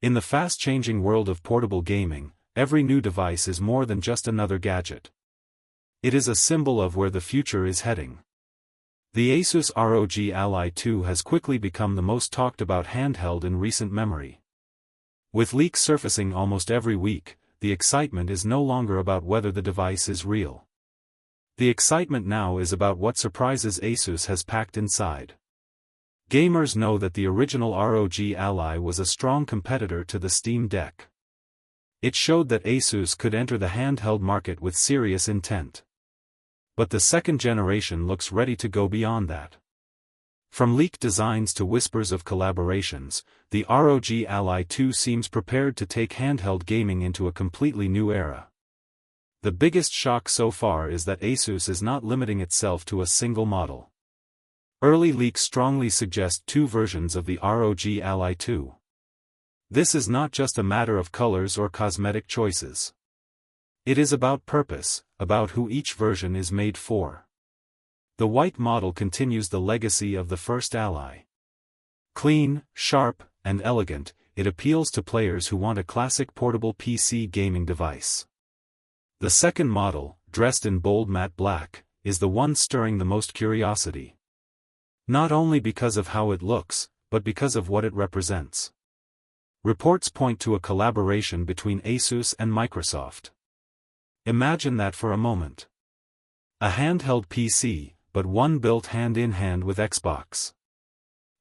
In the fast-changing world of portable gaming, every new device is more than just another gadget. It is a symbol of where the future is heading. The Asus ROG Ally 2 has quickly become the most talked about handheld in recent memory. With leaks surfacing almost every week, the excitement is no longer about whether the device is real. The excitement now is about what surprises Asus has packed inside. Gamers know that the original ROG Ally was a strong competitor to the Steam Deck. It showed that Asus could enter the handheld market with serious intent. But the second generation looks ready to go beyond that. From leaked designs to whispers of collaborations, the ROG Ally 2 seems prepared to take handheld gaming into a completely new era. The biggest shock so far is that Asus is not limiting itself to a single model. Early leaks strongly suggest two versions of the ROG Ally 2. This is not just a matter of colors or cosmetic choices. It is about purpose, about who each version is made for. The white model continues the legacy of the first Ally. Clean, sharp, and elegant, it appeals to players who want a classic portable PC gaming device. The second model, dressed in bold matte black, is the one stirring the most curiosity. Not only because of how it looks, but because of what it represents. Reports point to a collaboration between Asus and Microsoft. Imagine that for a moment. A handheld PC, but one built hand-in-hand with Xbox.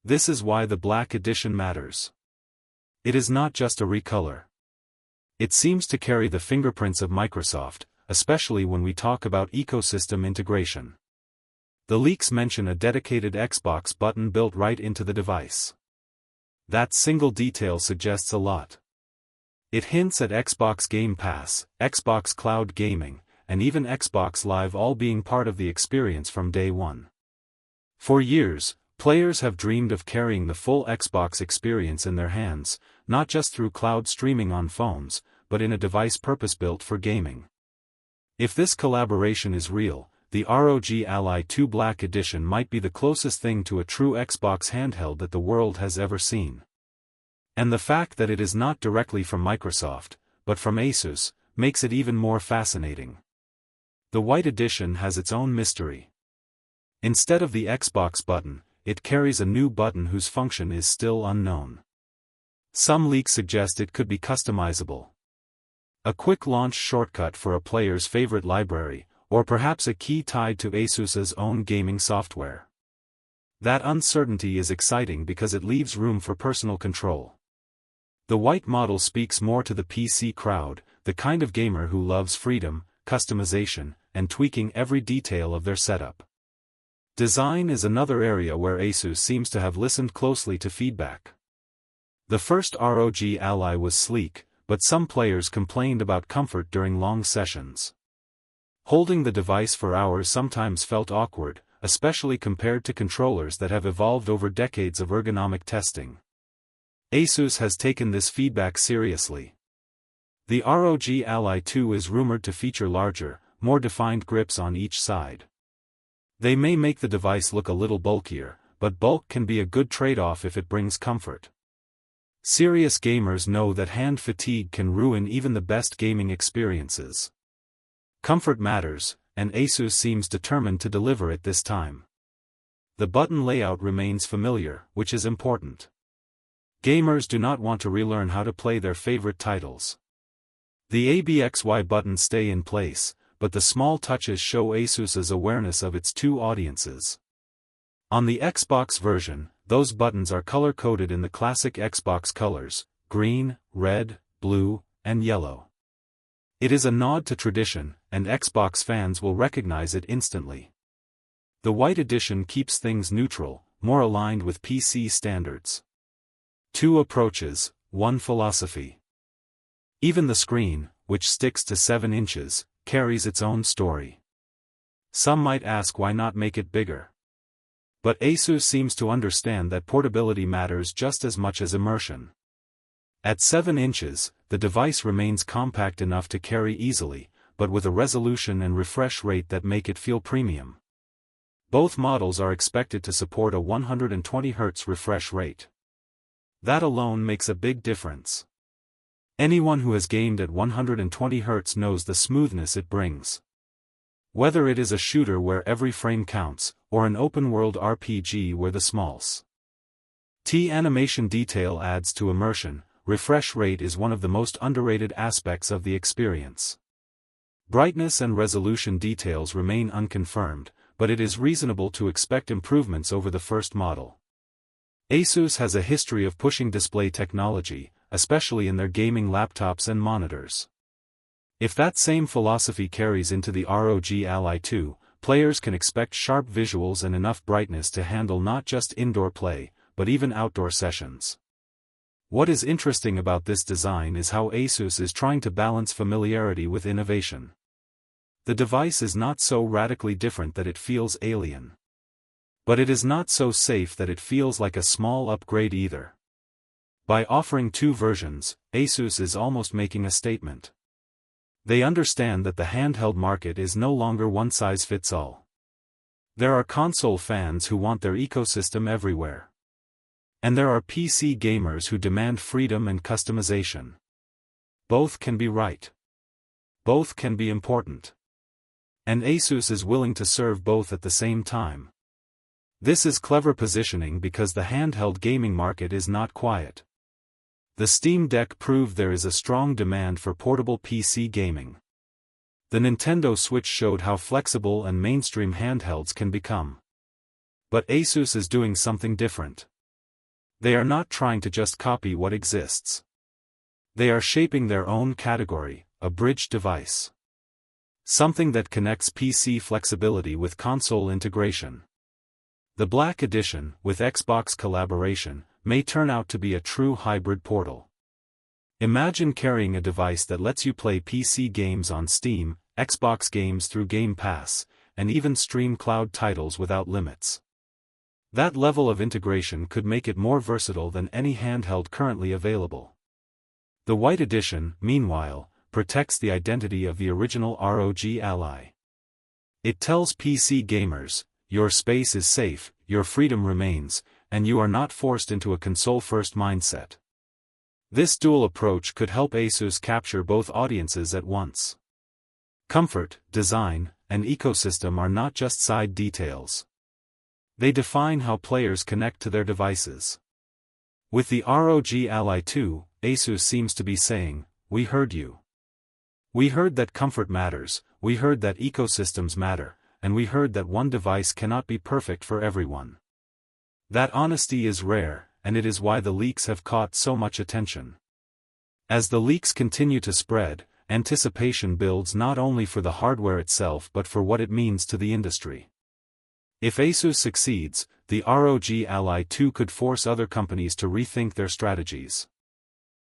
This is why the Black Edition matters. It is not just a recolor. It seems to carry the fingerprints of Microsoft, especially when we talk about ecosystem integration. The leaks mention a dedicated Xbox button built right into the device. That single detail suggests a lot. It hints at Xbox Game Pass, Xbox Cloud Gaming, and even Xbox Live all being part of the experience from day one. For years, players have dreamed of carrying the full Xbox experience in their hands, not just through cloud streaming on phones, but in a device purpose-built for gaming. If this collaboration is real, the ROG Ally 2 Black Edition might be the closest thing to a true Xbox handheld that the world has ever seen. And the fact that it is not directly from Microsoft, but from Asus, makes it even more fascinating. The white edition has its own mystery. Instead of the Xbox button, it carries a new button whose function is still unknown. Some leaks suggest it could be customizable. A quick launch shortcut for a player's favorite library, or perhaps a key tied to Asus's own gaming software. That uncertainty is exciting because it leaves room for personal control. The white model speaks more to the PC crowd, the kind of gamer who loves freedom, customization, and tweaking every detail of their setup. Design is another area where Asus seems to have listened closely to feedback. The first ROG Ally was sleek, but some players complained about comfort during long sessions. Holding the device for hours sometimes felt awkward, especially compared to controllers that have evolved over decades of ergonomic testing. Asus has taken this feedback seriously. The ROG Ally 2 is rumored to feature larger, more defined grips on each side. They may make the device look a little bulkier, but bulk can be a good trade-off if it brings comfort. Serious gamers know that hand fatigue can ruin even the best gaming experiences. Comfort matters, and Asus seems determined to deliver it this time. The button layout remains familiar, which is important. Gamers do not want to relearn how to play their favorite titles. The ABXY buttons stay in place, but the small touches show Asus's awareness of its two audiences. On the Xbox version, those buttons are color-coded in the classic Xbox colors: green, red, blue, and yellow. It is a nod to tradition, and Xbox fans will recognize it instantly. The white edition keeps things neutral, more aligned with PC standards. Two approaches, one philosophy. Even the screen, which sticks to 7 inches, carries its own story. Some might ask why not make it bigger. But Asus seems to understand that portability matters just as much as immersion. At 7 inches, the device remains compact enough to carry easily, but with a resolution and refresh rate that make it feel premium. Both models are expected to support a 120Hz refresh rate. That alone makes a big difference. Anyone who has gamed at 120 Hz knows the smoothness it brings. Whether it is a shooter where every frame counts, or an open-world RPG where the smalls T animation detail adds to immersion, refresh rate is one of the most underrated aspects of the experience. Brightness and resolution details remain unconfirmed, but it is reasonable to expect improvements over the first model. Asus has a history of pushing display technology, especially in their gaming laptops and monitors. If that same philosophy carries into the ROG Ally 2, players can expect sharp visuals and enough brightness to handle not just indoor play, but even outdoor sessions. What is interesting about this design is how Asus is trying to balance familiarity with innovation. The device is not so radically different that it feels alien. But it is not so safe that it feels like a small upgrade either. By offering two versions, Asus is almost making a statement. They understand that the handheld market is no longer one-size-fits-all. There are console fans who want their ecosystem everywhere. And there are PC gamers who demand freedom and customization. Both can be right. Both can be important. And Asus is willing to serve both at the same time. This is clever positioning because the handheld gaming market is not quiet. The Steam Deck proved there is a strong demand for portable PC gaming. The Nintendo Switch showed how flexible and mainstream handhelds can become. But Asus is doing something different. They are not trying to just copy what exists. They are shaping their own category, a bridge device. Something that connects PC flexibility with console integration. The Black Edition, with Xbox collaboration, may turn out to be a true hybrid portal. Imagine carrying a device that lets you play PC games on Steam, Xbox games through Game Pass, and even stream cloud titles without limits. That level of integration could make it more versatile than any handheld currently available. The White Edition, meanwhile, protects the identity of the original ROG Ally. It tells PC gamers, your space is safe, your freedom remains, and you are not forced into a console-first mindset. This dual approach could help Asus capture both audiences at once. Comfort, design, and ecosystem are not just side details. They define how players connect to their devices. With the ROG Ally 2, Asus seems to be saying, "We heard you. We heard that comfort matters, we heard that ecosystems matter, and we heard that one device cannot be perfect for everyone." That honesty is rare, and it is why the leaks have caught so much attention. As the leaks continue to spread, anticipation builds not only for the hardware itself but for what it means to the industry. If Asus succeeds, the ROG Ally 2 could force other companies to rethink their strategies.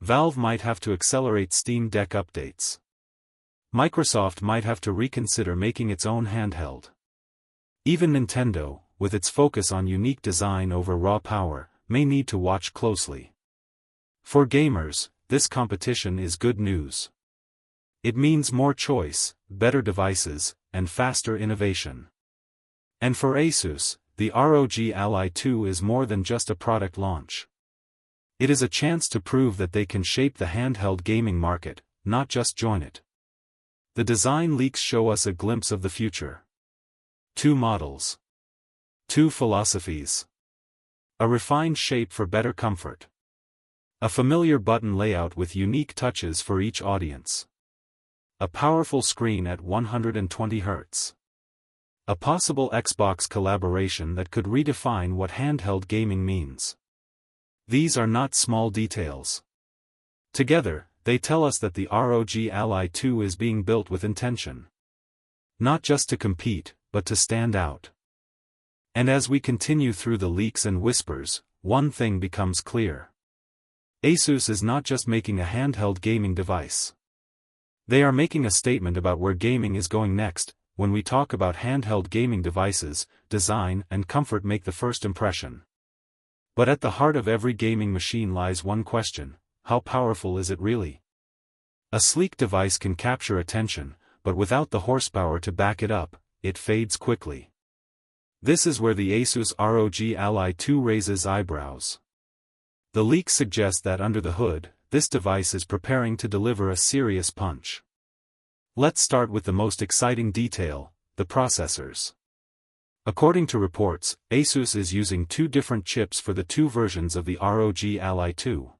Valve might have to accelerate Steam Deck updates. Microsoft might have to reconsider making its own handheld. Even Nintendo, with its focus on unique design over raw power, may need to watch closely. For gamers, this competition is good news. It means more choice, better devices, and faster innovation. And for Asus, the ROG Ally 2 is more than just a product launch. It is a chance to prove that they can shape the handheld gaming market, not just join it. The design leaks show us a glimpse of the future. 2 models. 2 philosophies. A refined shape for better comfort. A familiar button layout with unique touches for each audience. A powerful screen at 120 Hz. A possible Xbox collaboration that could redefine what handheld gaming means. These are not small details. Together, they tell us that the ROG Ally 2 is being built with intention. Not just to compete, but to stand out. And as we continue through the leaks and whispers, one thing becomes clear. Asus is not just making a handheld gaming device. They are making a statement about where gaming is going next. When we talk about handheld gaming devices, design and comfort make the first impression. But at the heart of every gaming machine lies one question: how powerful is it really? A sleek device can capture attention, but without the horsepower to back it up, it fades quickly. This is where the Asus ROG Ally 2 raises eyebrows. The leaks suggest that under the hood, this device is preparing to deliver a serious punch. Let's start with the most exciting detail, the processors. According to reports, Asus is using two different chips for the two versions of the ROG Ally 2.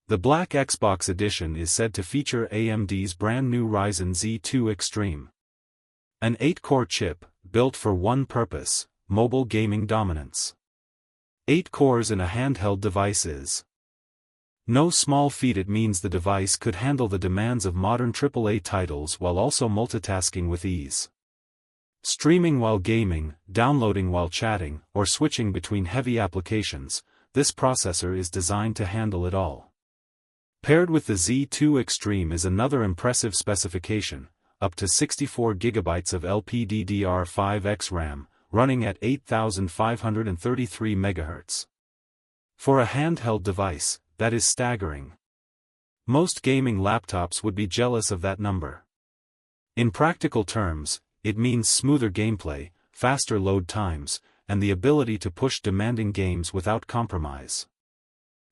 The Black Xbox Edition is said to feature AMD's brand new Ryzen Z2 Extreme. An 8-core chip, built for one purpose, mobile gaming dominance. 8 cores in a handheld device is no small feat. It means the device could handle the demands of modern AAA titles while also multitasking with ease. Streaming while gaming, downloading while chatting, or switching between heavy applications, this processor is designed to handle it all. Paired with the Z2 Extreme is another impressive specification, up to 64 GB of LPDDR5X RAM, running at 8,533 MHz. For a handheld device, that is staggering. Most gaming laptops would be jealous of that number. In practical terms, it means smoother gameplay, faster load times, and the ability to push demanding games without compromise.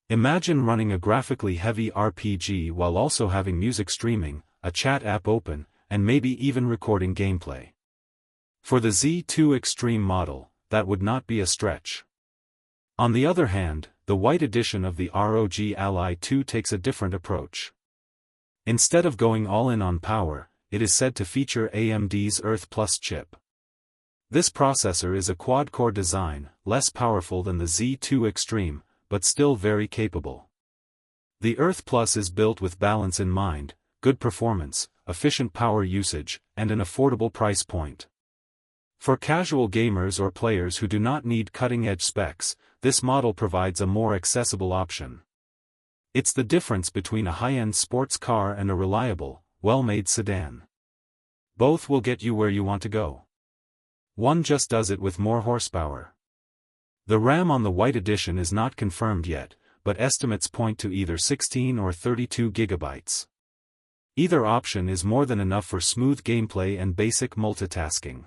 Imagine running a graphically heavy RPG while also having music streaming, a chat app open, and maybe even recording gameplay. For the Z2 Extreme model, that would not be a stretch. On the other hand, the white edition of the ROG Ally 2 takes a different approach. Instead of going all in on power, it is said to feature AMD's Earth Plus chip. This processor is a quad-core design, less powerful than the Z2 Extreme, but still very capable. The Earth Plus is built with balance in mind, good performance, efficient power usage, and an affordable price point. For casual gamers or players who do not need cutting-edge specs, this model provides a more accessible option. It's the difference between a high-end sports car and a reliable, well-made sedan. Both will get you where you want to go. One just does it with more horsepower. The RAM on the white edition is not confirmed yet, but estimates point to either 16 or 32 GB. Either option is more than enough for smooth gameplay and basic multitasking.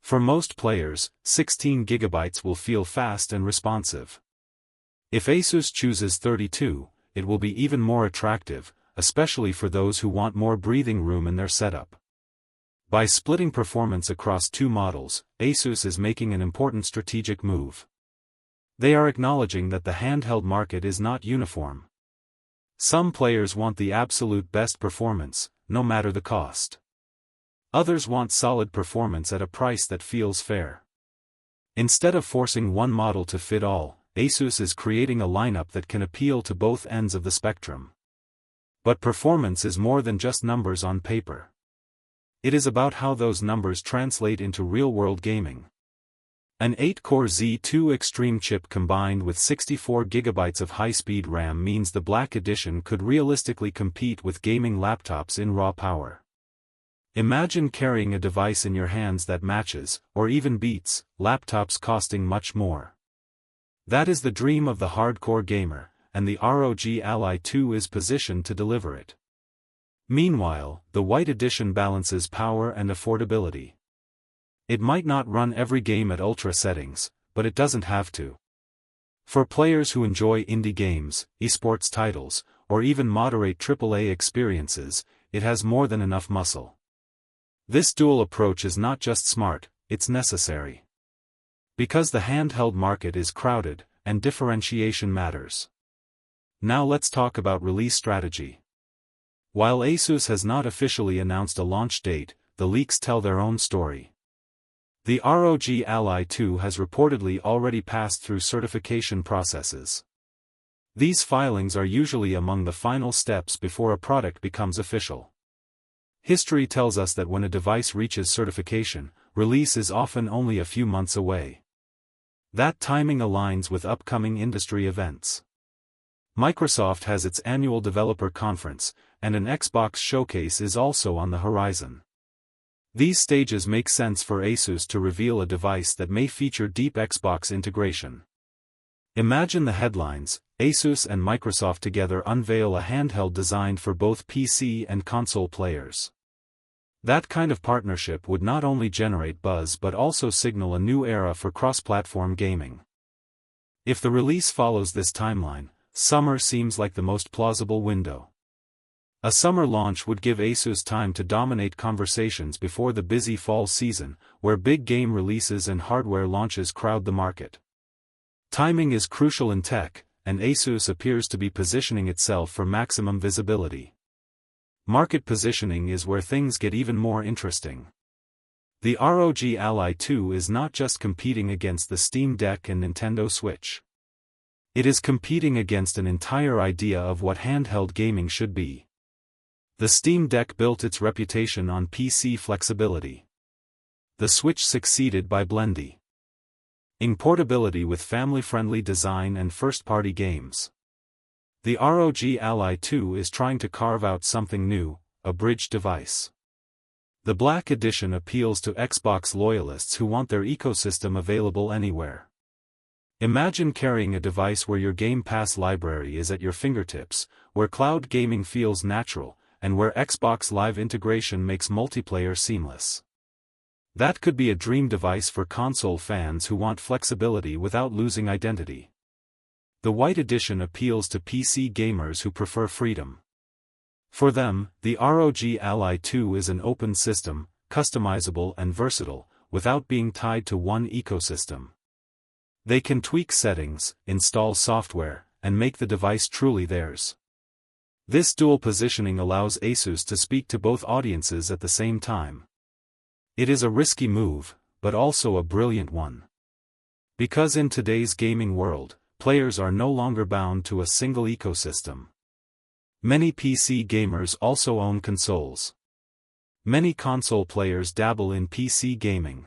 For most players, 16 GB will feel fast and responsive. If Asus chooses 32, it will be even more attractive, especially for those who want more breathing room in their setup. By splitting performance across two models, Asus is making an important strategic move. They are acknowledging that the handheld market is not uniform. Some players want the absolute best performance, no matter the cost. Others want solid performance at a price that feels fair. Instead of forcing one model to fit all, Asus is creating a lineup that can appeal to both ends of the spectrum. But performance is more than just numbers on paper. It is about how those numbers translate into real-world gaming. An 8-core Z2 Extreme chip combined with 64 GB of high-speed RAM means the Black Edition could realistically compete with gaming laptops in raw power. Imagine carrying a device in your hands that matches, or even beats, laptops costing much more. That is the dream of the hardcore gamer, and the ROG Ally 2 is positioned to deliver it. Meanwhile, the white edition balances power and affordability. It might not run every game at ultra settings, but it doesn't have to. For players who enjoy indie games, esports titles, or even moderate AAA experiences, it has more than enough muscle. This dual approach is not just smart, it's necessary. Because the handheld market is crowded, and differentiation matters. Now let's talk about release strategy. While Asus has not officially announced a launch date, the leaks tell their own story. The ROG Ally 2 has reportedly already passed through certification processes. These filings are usually among the final steps before a product becomes official. History tells us that when a device reaches certification, release is often only a few months away. That timing aligns with upcoming industry events. Microsoft has its annual developer conference, and an Xbox showcase is also on the horizon. These stages make sense for Asus to reveal a device that may feature deep Xbox integration. Imagine the headlines: Asus and Microsoft together unveil a handheld designed for both PC and console players. That kind of partnership would not only generate buzz but also signal a new era for cross-platform gaming. If the release follows this timeline, summer seems like the most plausible window. A summer launch would give Asus time to dominate conversations before the busy fall season, where big game releases and hardware launches crowd the market. Timing is crucial in tech, and Asus appears to be positioning itself for maximum visibility. Market positioning is where things get even more interesting. The ROG Ally 2 is not just competing against the Steam Deck and Nintendo Switch. It is competing against an entire idea of what handheld gaming should be. The Steam Deck built its reputation on PC flexibility. The Switch succeeded by blending portability with family-friendly design and first-party games. The ROG Ally 2 is trying to carve out something new, a bridge device. The Black Edition appeals to Xbox loyalists who want their ecosystem available anywhere. Imagine carrying a device where your Game Pass library is at your fingertips, where cloud gaming feels natural, and where Xbox Live integration makes multiplayer seamless. That could be a dream device for console fans who want flexibility without losing identity. The White Edition appeals to PC gamers who prefer freedom. For them, the ROG Ally 2 is an open system, customizable and versatile, without being tied to one ecosystem. They can tweak settings, install software, and make the device truly theirs. This dual positioning allows Asus to speak to both audiences at the same time. It is a risky move, but also a brilliant one. Because in today's gaming world, players are no longer bound to a single ecosystem. Many PC gamers also own consoles. Many console players dabble in PC gaming.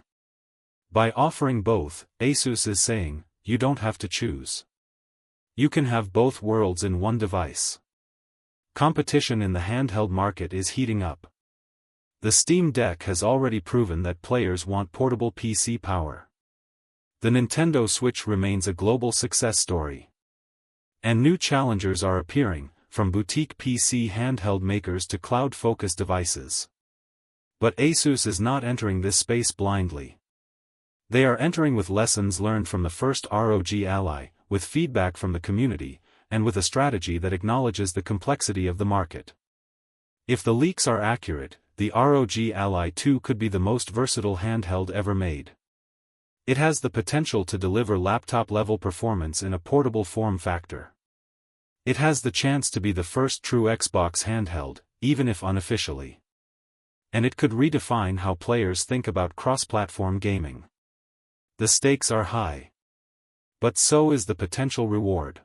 By offering both, Asus is saying, you don't have to choose. You can have both worlds in one device. Competition in the handheld market is heating up. The Steam Deck has already proven that players want portable PC power. The Nintendo Switch remains a global success story. And new challengers are appearing, from boutique PC handheld makers to cloud-focused devices. But Asus is not entering this space blindly. They are entering with lessons learned from the first ROG Ally, with feedback from the community, and with a strategy that acknowledges the complexity of the market. If the leaks are accurate, the ROG Ally 2 could be the most versatile handheld ever made. It has the potential to deliver laptop-level performance in a portable form factor. It has the chance to be the first true Xbox handheld, even if unofficially. And it could redefine how players think about cross-platform gaming. The stakes are high. But so is the potential reward.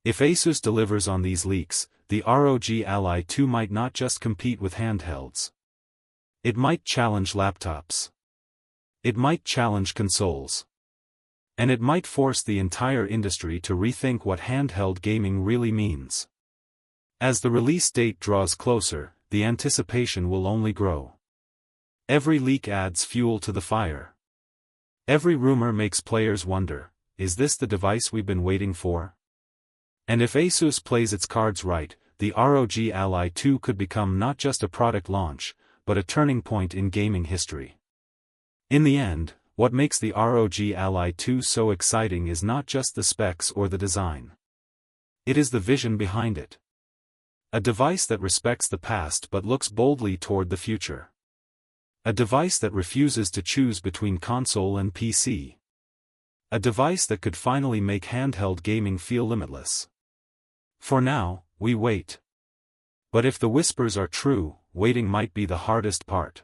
If Asus delivers on these leaks, the ROG Ally 2 might not just compete with handhelds. It might challenge laptops. It might challenge consoles. And it might force the entire industry to rethink what handheld gaming really means. As the release date draws closer, the anticipation will only grow. Every leak adds fuel to the fire. Every rumor makes players wonder, is this the device we've been waiting for? And if Asus plays its cards right, the ROG Ally 2 could become not just a product launch, but a turning point in gaming history. In the end, what makes the ROG Ally 2 so exciting is not just the specs or the design. It is the vision behind it. A device that respects the past but looks boldly toward the future. A device that refuses to choose between console and PC. A device that could finally make handheld gaming feel limitless. For now, we wait. But if the whispers are true, waiting might be the hardest part.